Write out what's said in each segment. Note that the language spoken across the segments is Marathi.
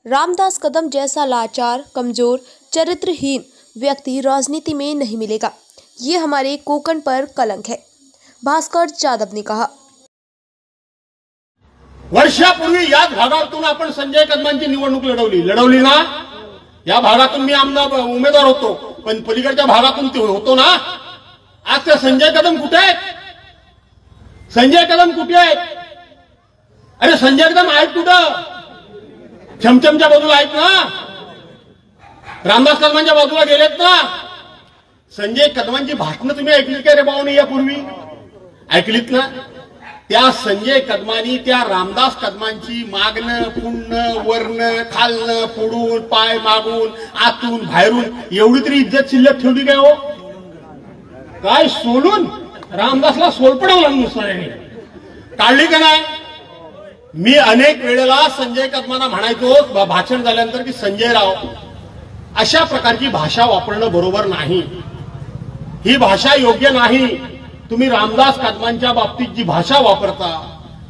रामदास कदम जैसा लाचार, कमजोर, चरित्रहीन व्यक्ति राजनीति में नहीं मिलेगा। ये हमारे कोकण पर कलंक है, भास्कर जाधव ने कहा। वर्षापूर्वी याच भागातून आपण संजय कदमांची निवडणूक लढवली ना। या भागातून मी आमदार उमेदवार होतो, पण पलीकडच्या भागातून ते होतो ना। आज ते संजय कदम कुठे आहेत? संजय कदम कुठे आहेत? अरे संजय कदम आहेत कुठं? छमछमच्या बाजूला आहेत ना, रामदास कदमांच्या बाजूला गेलेत ना। संजय कदमांची भाषणं तुम्ही ऐकली का रे भाऊनी? यापूर्वी ऐकलीत ना? त्या संजय कदमांनी त्या रामदास कदमांची मागणं पुणं वरण खालनं पुढून पाय मागून आतून बाहेरून एवढी तरी इज्जत शिल्लक ठेवली काय हो? काय सोलून रामदासला सोलपडवला नुसतं काढली का नाही? मी अनेक वेळेला संजय कदमांना म्हणायचो भाषण झाल्यानंतर की संजय राव, अशा प्रकारची भाषा वापरणं बरोबर नाही, ही भाषा योग्य नाही। तुम्ही रामदास कदमांच्या बाबतीत जी भाषा वापरता,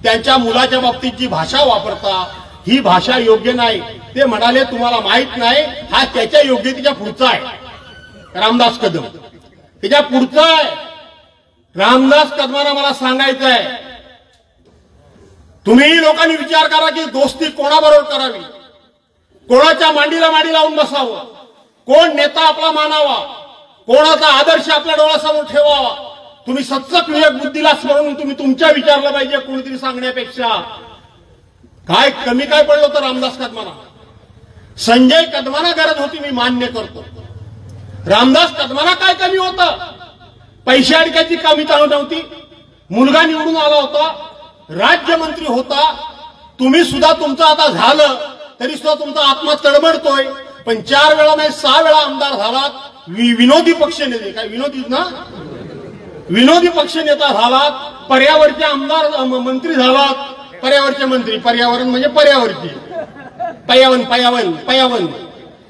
त्यांच्या मुलाच्या बाबतीत जी भाषा वापरता, ही भाषा योग्य नाही। ते म्हणाले तुम्हाला माहित नाही, हा त्याच्या योग्यतेच्या पुढचा आहे रामदास कदम, त्याच्या पुढचा आहे। रामदास कदमांना मला सांगायचं आहे, तुम्ही लोकांनी विचार करा की दोस्ती कोणाबरोबर करावी, कोणाच्या मांडीला मांडी लावून बसावं, कोण नेता आपला मानावा, कोणाचा आदर्श आपल्या डोळ्यासमोर ठेवावा। तुम्ही सत्सक विवेक बुद्धीला स्मरून तुम्ही तुमच्या विचारलं पाहिजे कोणीतरी सांगण्यापेक्षा। काय कमी काय पडलं होतं रामदास कदमांना? संजय कदमांना गरज होती, मी मान्य करतो। रामदास कदमांना काय कमी होतं? पैसे अडक्याची कमी नव्हती, मुलगा निवडून आला होता, राज्यमंत्री होता। तुम्ही सुद्धा तुमचं आता झालं तरी सुद्धा तुमचा आत्मा तडमडतोय, पण 4 वेळा नाही 6 वेळा आमदार झालात, विनोदी पक्षनेते, काय विनोदीच ना, विनोदी पक्षनेता झालात, पर्यावरणाचे आमदार मंत्री झालात, पर्यावरणाचे मंत्री, पर्यावरण म्हणजे पर्यावरणाचे पयावन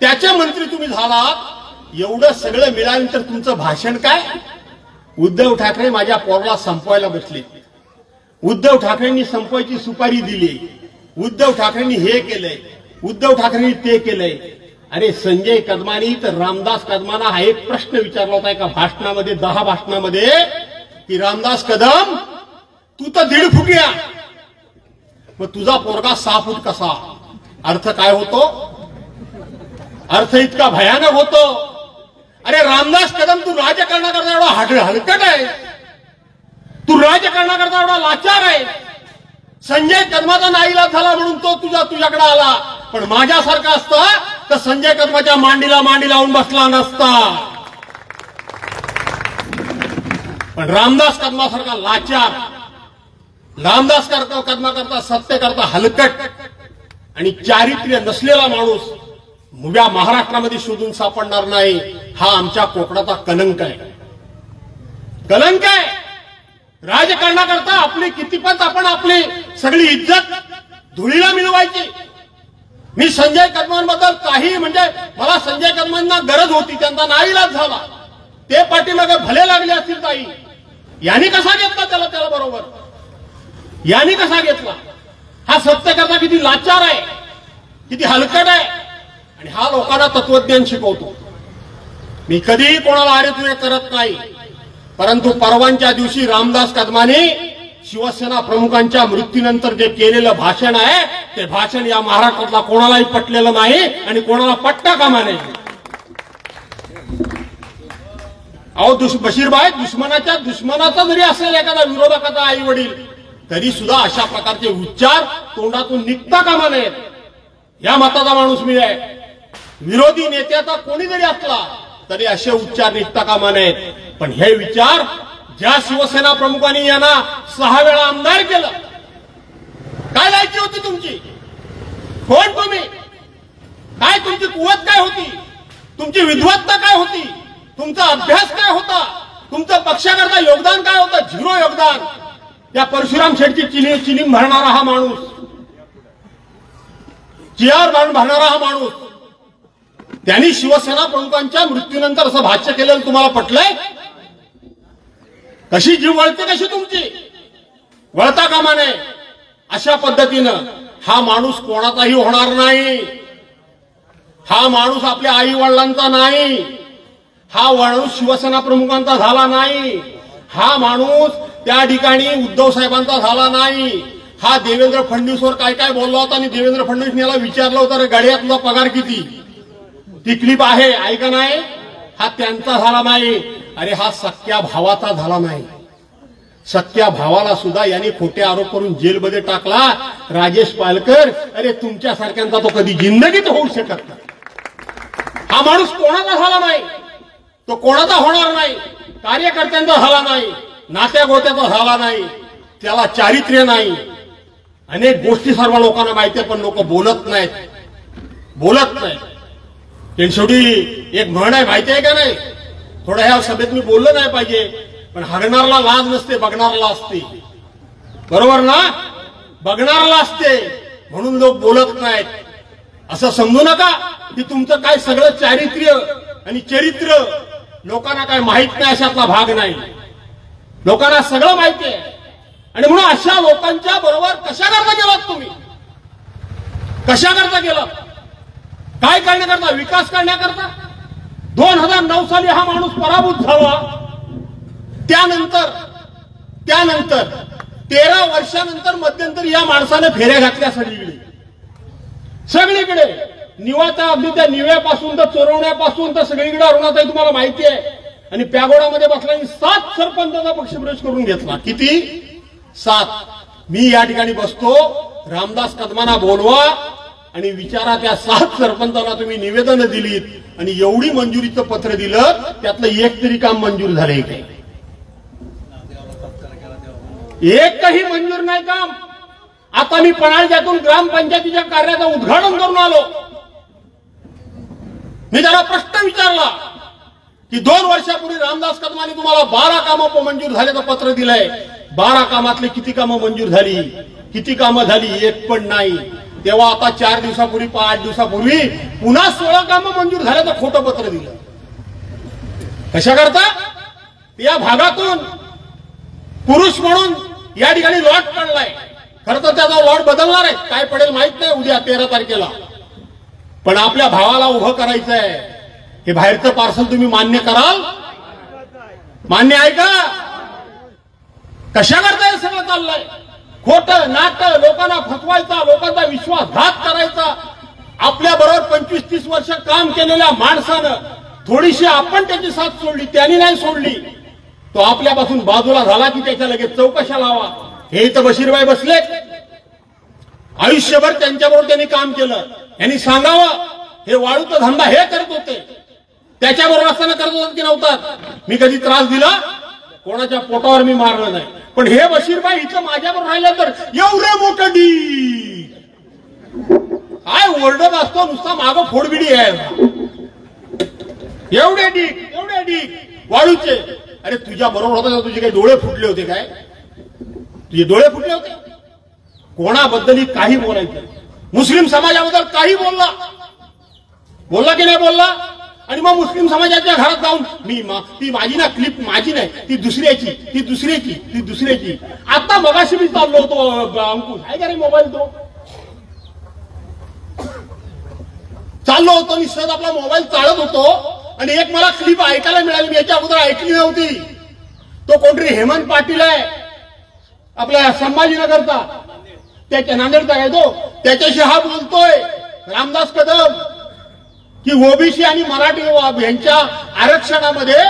त्याचे मंत्री तुम्ही झालात। एवढं सगळं मिळाल्यानंतर तुमचं भाषण काय? उद्धव ठाकरे माझ्या पोराला संपवायला बसले, उद्धव ठाकरेंनी संपवायची सुपारी दिली, उद्धव ठाकरेंनी हे केलंय, उद्धव ठाकरेंनी ते केलंय। अरे संजय कदमांनी तर रामदास कदमांना हा एक प्रश्न विचारला होता एका भाषणामध्ये, 10 भाषणामध्ये, की रामदास कदम तू तर 1.5 फुटिया, मग तुझा पोरगा 6 फूट कसा? अर्थ काय होतो? अर्थ इतका भयानक होतो। अरे रामदास कदम तू राजकारणाकरता एवढा हलकट आहे, तू राजकारणाकरता एवढा लाचार आहे। संजय कदमाचा नाईलाज झाला म्हणून तो तुझ्याकडे आला, पण माझ्यासारखा असता तर संजय कदमाच्या मांडीला मांडी लावून बसला नसता। पण रामदास कदमासारखा लाचार, रामदास कदमाकरता सत्तेकरता हलकट आणि चारित्र्य नसलेला माणूस उभ्या महाराष्ट्रामध्ये शोधून सापडणार नाही। हा आमच्या कोकणाचा कलंक आहे, कलंक आहे। राजकारणाकरता आपली कितीपत आपण आपली सगळी इज्जत धुळीला मिळवायची। मी संजय कदमांबद्दल काही म्हणजे मला संजय कदमांना गरज होती, त्यांचा नाईलाज झाला, ते पाठीमागे भले लागले असतील ताई, यांनी कसा घेतला त्याला बरोबर? यांनी कसा घेतला? हा सत्तेकरता किती लाचार आहे, किती हलकट आहे, आणि हा लोकांना तत्वज्ञान शिकवतो। मी कधीही कोणाला अरे तुझे करत नाही, परंतु परवांच्या दिवशी रामदास कदमांनी शिवसेना प्रमुखांच्या मृत्यूनंतर जे केलेलं भाषण आहे, ते भाषण या महाराष्ट्रातला कोणालाही पटलेलं नाही आणि कोणाला पटता कामा नये। अहो बशीरभाई, दुश्मनाचा जरी असेल एखादा विरोधकाचा आई वडील, तरी सुद्धा अशा प्रकारचे उच्चार तोंडातून निघता कामा नयेत। या मताचा माणूस मी आहे। विरोधी नेत्याचा कोणी जरी असला तरी असे उच्चार निघता कामा नयेत। पण हे विचार ज्या शिवसेना प्रमुखांनी यांना 6 वेळा आमदार केलं, काय लायकी होती तुमची? कोण तुम्ही? काय तुमची कुवत काय होती? तुमची विद्वत्ता काय होती? तुमचा अभ्यास काय होता? तुमचं पक्षाकरता योगदान काय होतं? 0 योगदान। या परशुराम शेठची चिलीम भरणारा हा माणूस, चियार भरणारा हा माणूस, त्यांनी शिवसेना प्रमुखांच्या मृत्यूनंतर असं भाष्य केलेलं तुम्हाला पटलंय? कशी जीव वळते कशी तुमची? वळता कामा नये। अशा पद्धतीनं हा माणूस कोणाचाही होणार नाही। हा माणूस आपल्या आई वडिलांचा नाही, हा माणूस शिवसेना प्रमुखांचा झाला नाही, हा माणूस त्या ठिकाणी उद्धव साहेबांचा झाला नाही, हा देवेंद्र फडणवीसवर काय काय बोलला होता आणि देवेंद्र फडणवीस याला विचारलं होतं, रे गाड्या तुझा पगार किती, ती क्लिप आहे ऐका नाही, हा त्यांचा झाला नाही. अरे हा सख्या भावाचा झाला नाही. सख्या भावाला सुद्धा यांनी खोटे आरोप करून जेलमध्ये टाकला. राजेश पालकर, अरे तुमच्यासारख्यांचा तो कधी जिंदगीत होऊ शकत नाही. हा माणूस कोणाचा झाला नाही, तो कोणाचा होणार नाही, कार्यकर्त्यांचा झाला नाही, नात्या गोत्याचा झाला नाही, त्याला चारित्र्य नाही. अनेक गोष्टी सर्व लोकांना माहिती आहे, पण लोक बोलत नाहीत, बोलत नाहीत. शेवटी एक म्हण आहे माहिती आहे का नाही, थोडं ह्या सभेत मी बोललं नाही पाहिजे, पण हरणारला लाज नसते, बघणारला असते. बरोबर ना, बघणारला असते म्हणून लोक बोलत नाहीत. असं समजू नका की तुमचं काय सगळं चारित्र्य आणि चरित्र लोकांना काय माहित नाही, अशातला भाग नाही. लोकांना सगळं माहिती आहे. आणि म्हणून अशा लोकांच्या बरोबर कशा करता गेलात तुम्ही, कशा करता गेलात, काय करण्याकरता, विकास करण्याकरता. 2009 साली हा माणूस पराभूत झाला. त्यानंतर 13 वर्षानंतर मध्यंतरी या माणसाने फेऱ्या घातल्या सगळीकडे, सगळीकडे. निवाचा अगदी त्या निव्यापासून तर चोरवण्यापासून तर सगळीकडे अरुणाताई तुम्हाला माहिती आहे. आणि पॅगोडामध्ये बसल्याने 7 सरपंचाचा पक्षप्रवेश करून घेतला. किती? 7. मी या ठिकाणी बसतो, रामदास कदमांना बोलवा आणि विचारा त्या 7 सरपंचांना तुम्ही निवेदन दिलीत आणि एवढी मंजुरीचं पत्र दिलं, त्यातलं एक तरी काम मंजूर झालंय काय? एकही मंजूर नाही काम. आता मी पणाळ्यातून ग्रामपंचायतीच्या कार्याचं उद्घाटन करून आलो. मी त्याला प्रश्न विचारला की 2 वर्षापूर्वी रामदास कदमांनी तुम्हाला 12 कामं मंजूर झाल्याचं पत्र दिलंय, 12 कामातले किती कामं मंजूर झाली, किती कामं झाली? एक पण नाही. तेव्हा आता 4 दिवसापूर्वी 8 दिवसापूर्वी पुन्हा 16 कामं मंजूर झाल्याचं खोटं पत्र दिलं. कशा करता? या भागातून पुरुष म्हणून या ठिकाणी लॉट पडलाय. खरं तर त्याचा लॉट बदलणार आहे, काय पडेल माहित नाही उद्या 13 तारखेला. पण आपल्या भावाला उभं करायचं आहे. हे बाहेरचं पार्सल तुम्ही मान्य कराल? मान्य आहे का? कशा करता हे सगळं चाललंय? खोटं नाटं, लोकांना फसवायचा, लोकांचा विश्वासघात करायचा. आपल्या बरोबर 25-30 वर्ष काम केलेल्या माणसानं थोडीशी आपण त्याची साथ सोडली, त्यांनी नाही सोडली, तो आपल्यापासून बाजूला झाला की त्याच्या लगेच चौकशा लावा. हे इथं बशीरबाई बसले, आयुष्यभर त्यांच्याबरोबर त्यांनी काम केलं. यांनी सांगावं हे वाळूचा धंदा हे करत होते, त्याच्याबरोबर असताना करत होतात की नव्हतात? मी कधी त्रास दिला? कोणाच्या पोटावर मी मारलं नाही. पण हे बशीरबाई इथं माझ्याबरोबर राहिलं तर एवढे मोठं डी काय ओरडत असतो, नुसता मागं फोडबिडी आहे. एवढे डी वाळूचे. अरे तुझ्या बरोबर होता, तुझे काही डोळे फुटले होते काय? तुझे डोळे फुटले होते? कोणाबद्दल काही बोलायचं, मुस्लिम समाजाबद्दल काही बोलला की नाही बोलला? आणि मग मुस्लिम समाजाच्या घरात जाऊन ती माझी ना क्लिप माझी नाही, ती दुसऱ्याची. आता मगाशी मी चाललो होतो, अंकुश आहे का रे मोबाईल, तो चाललो होतो आणि सहज आपला मोबाईल चालत होतो आणि एक मला क्लिप ऐकायला मिळाली, मी याच्या अगोदर ऐकली नव्हती. तो कोणतरी हेमंत पाटील आहे आपल्या संभाजीनगरचा, त्याच्या नांदेडचा आहे तो, त्याच्याशी हा बोलतोय रामदास कदम की ओबीसी आणि मराठी यांच्या आरक्षणामध्ये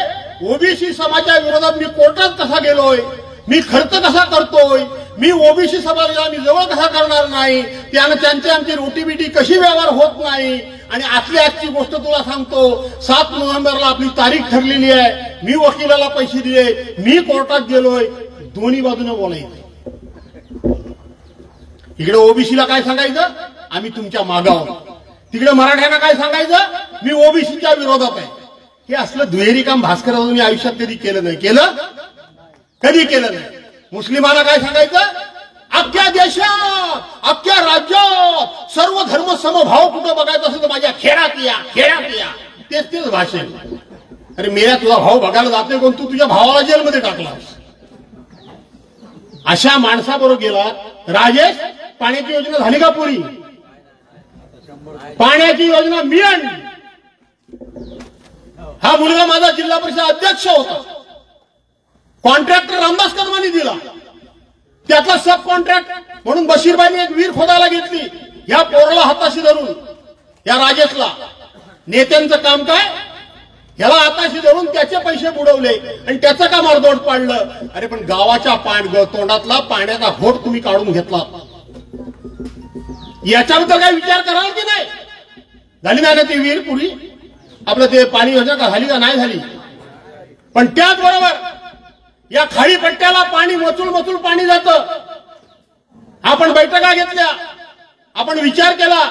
ओबीसी समाजाच्या विरोधात मी कोर्टात कसा गेलोय, मी खर्च कसा करतोय, मी ओबीसी समाजाला मी जवळ कसा करणार नाही, त्यानं त्यांची आमची रोटीबिटी कशी व्यवहार होत नाही. आणि आजची गोष्ट तुला सांगतो, 7 नोव्हेंबरला आपली तारीख ठरलेली आहे, मी वकिलाला पैसे दिले, मी कोर्टात गेलोय. दोन्ही बाजूने बोलायचं. इकडे ओबीसीला काय सांगायचं, आम्ही तुमच्या मागावर. तिकडे मराठ्यांना काय सांगायचं, मी ओबीसीच्या विरोधात आहे. हे असलं दुहेरी काम भास्कररावांनी आयुष्यात कधी केलं नाही. कधी केलं नाही. मुस्लिमांना काय सांगायचं, अख्ख्या देशात, अख्ख्या राज्यात सर्व धर्म समभाव कुठं बघायचं असेल तर माझ्या खेळात या. तेच भाषण. अरे मेरा तुझा भाऊ बघायला जात नाही, कोण तू तुझ्या भावाला जेलमध्ये टाकलास. अशा माणसाबरोबर गेला. राजेश, पाण्याची योजना झाली का पुरी? पाण्याची योजना मी आणली. हा मुलगा माझा जिल्हा परिषद अध्यक्ष होता. कॉन्ट्रॅक्टर रामदास कदमांनी दिला. त्यातला सब कॉन्ट्रॅक्ट म्हणून बशीरबाईंनी एक विहीर खोदायला घेतली. या पोराला हाताशी धरून, या राजेशला. नेत्यांचं काम काय, ह्याला हाताशी धरून त्याचे पैसे बुडवले आणि त्याचं काम अर्धवट पाडलं. अरे पण गावाच्या तोंडातला पाण्याचा घोट तुम्ही काढून घेतला. याच्याबद्दल काय विचार कराल की नाही? झाली नाही ना ती विहीर पुरी? आपलं ते पाणी योजना का झाली का नाही झाली? पण त्याचबरोबर या खाडी पट्ट्याला पाणी मचूळ पाणी जातं. आपण बैठका घेतल्या, आपण विचार केला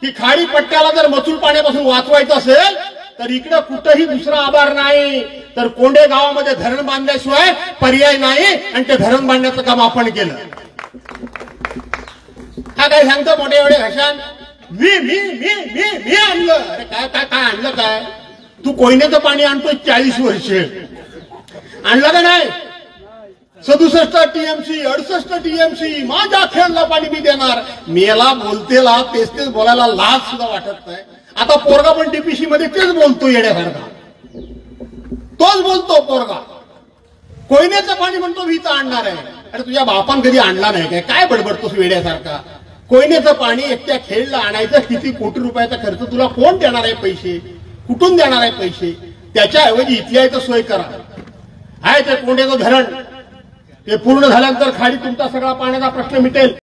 की खाडी पट्ट्याला जर मचूळ पाण्यापासून वाचवायचं असेल तर इकडे कुठेही दुसरा आभार नाही, तर कोंडे गावामध्ये धरण बांधल्याशिवाय पर्याय नाही. आणि ते धरण बांधण्याचं काम आपण केलं. हा काय सांगतो मोठे एवढे घशान, मी मी मी मी मी आणलं. अरे काय काय काय आणलं काय? तू कोयनेचं पाणी आणतोय 40 वर्ष, आणलं का नाही? 67 टीएमसी 68 टीएमसी माझ्या खेळला पाणी मी देणार. मेला बोलतेला तेच बोलायला लाज सुद्धा वाटत नाही. आता पोरगा पण डीपीसी मध्ये तेच बोलतो येण्यासारखा. तोच बोलतो पोरगा. कोयनेचं पाणी म्हणतो मी तर आणणार आहे. अरे तुझ्या बापान कधी आणला नाही काय? काय बडबडतोस वेड्यासारखा? कोयनेचं पाणी एकट्या खेळला आणायचं किती कोटी रुपयाचा खर्च, तुला कोण देणार आहे पैसे? कुठून देणार आहे पैसे? त्याच्याऐवजी इथल्या इथं सोय करा. आहे ते कोंड्याचं धरण, ते पूर्ण झाल्यानंतर खाली तुमचा सगळा पाण्याचा प्रश्न मिटेल.